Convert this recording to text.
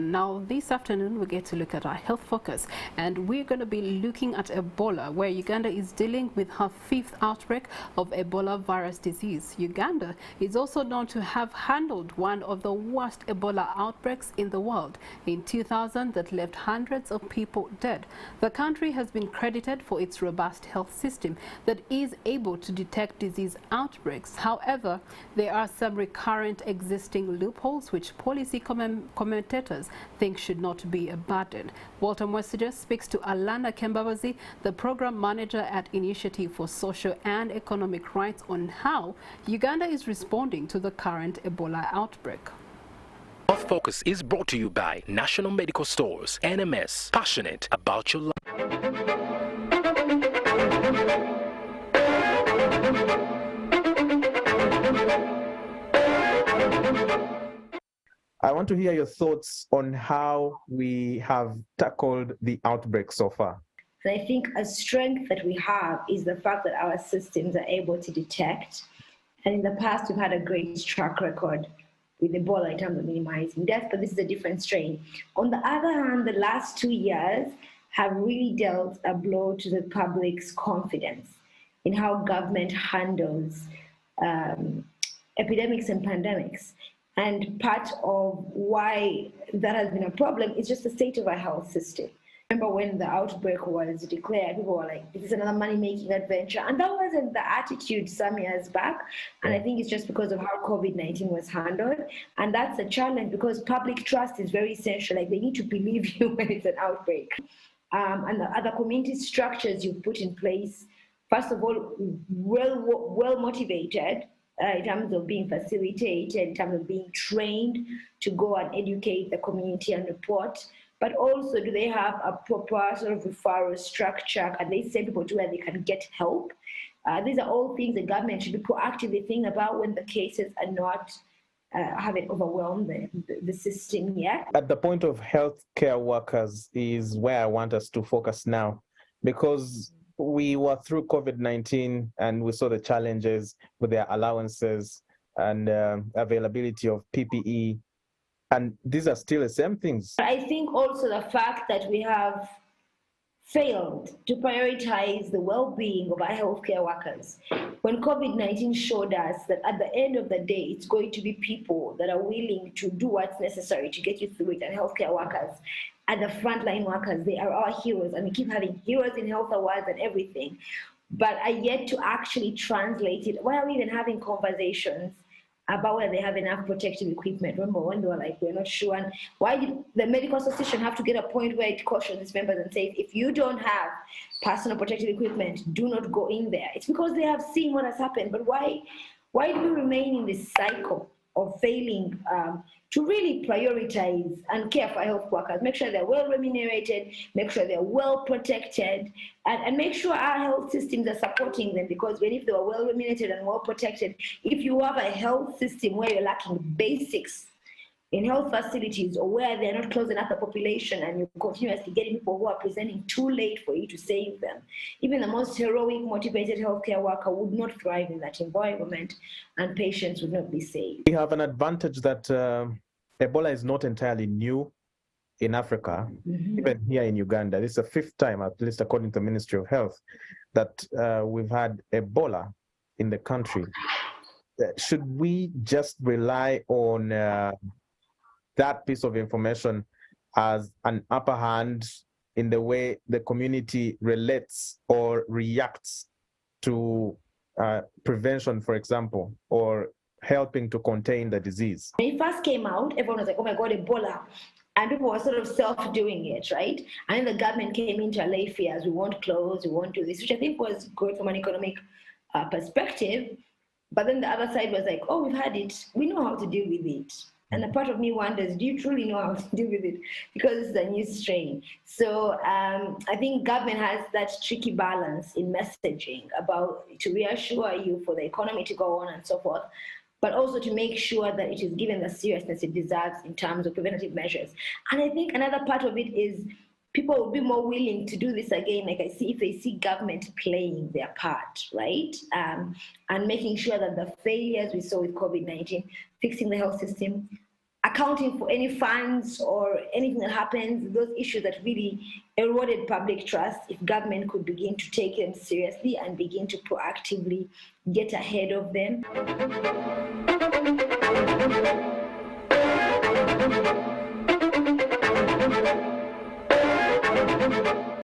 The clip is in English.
Now, this afternoon, we get to look at our health focus, and we're going to be looking at Ebola, where Uganda is dealing with her 5th outbreak of Ebola virus disease. Uganda is also known to have handled one of the worst Ebola outbreaks in the world in 2000 that left hundreds of people dead. The country has been credited for its robust health system that is able to detect disease outbreaks. However, there are some recurrent existing loopholes which policy commentators think should not be a burden. Walter Mwesigye speaks to Allana Kembabazi, the program manager at Initiative for Social and Economic Rights, on how Uganda is responding to the current Ebola outbreak. Health Focus is brought to you by National Medical Stores, NMS, passionate about your life. I want to hear your thoughts on how we have tackled the outbreak so far. And I think a strength that we have is the fact that our systems are able to detect. And in the past, we've had a great track record with Ebola in terms of minimizing death, but this is a different strain. On the other hand, the last 2 years have really dealt a blow to the public's confidence in how government handles epidemics and pandemics. And part of why that has been a problem is just the state of our health system. Remember when the outbreak was declared, people were like, this is another money-making adventure. And that wasn't the attitude some years back. And I think it's just because of how COVID-19 was handled. And that's a challenge because public trust is very essential. Like, they need to believe you when it's an outbreak. And the other community structures you've put in place, first of all, well motivated, in terms of being facilitated, in terms of being trained to go and educate the community and report, but also do they have a proper sort of referral structure? Can they send people to where they can get help? These are all things the government should be proactively thinking about when the cases are not haven't overwhelmed the system yet. At the point of healthcare workers is where I want us to focus now, because we were through COVID-19 and we saw the challenges with their allowances and availability of PPE. And these are still the same things. I think also the fact that we have failed to prioritize the well-being of our healthcare workers. When COVID-19 showed us that at the end of the day, it's going to be people that are willing to do what's necessary to get you through it, and healthcare workers and the frontline workers, they are our heroes, and we keep having heroes in health awards and everything, but are yet to actually translate it. Why are we even having conversations about whether they have enough protective equipment? Remember when they were like, we're not sure. And why did the medical association have to get a point where it cautions its members and says, if you don't have personal protective equipment, do not go in there? It's because they have seen what has happened. But why do we remain in this cycle of failing to really prioritize and care for health workers, make sure they're well remunerated, make sure they're well protected, and make sure our health systems are supporting them? Because when if they are well remunerated and well protected, if you have a health system where you're lacking basics in health facilities, or where they're not close enough the population and you're continuously getting people who are presenting too late for you to save them, even the most heroic, motivated healthcare worker would not thrive in that environment, and patients would not be saved. We have an advantage that Ebola is not entirely new in Africa, even here in Uganda. This is the 5th time, at least according to the Ministry of Health, that we've had Ebola in the country. Should we just rely on that piece of information as an upper hand in the way the community relates or reacts to prevention, for example, or helping to contain the disease? When it first came out, everyone was like, oh my God, Ebola. And people were sort of self-doing it, right? And then the government came into allay fears. We won't close, we won't do this, which I think was good from an economic perspective. But then the other side was like, oh, we've had it. We know how to deal with it. And a part of me wonders, do you truly know how to deal with it? Because it's a new strain. So I think government has that tricky balance in messaging about to reassure you for the economy to go on and so forth, but also to make sure that it is given the seriousness it deserves in terms of preventative measures. And I think another part of it is people will be more willing to do this again, like I see, if they see government playing their part, right? And making sure that the failures we saw with COVID-19, fixing the health system, are accounting for any funds or anything that happens, those issues that really eroded public trust, if government could begin to take them seriously and begin to proactively get ahead of them.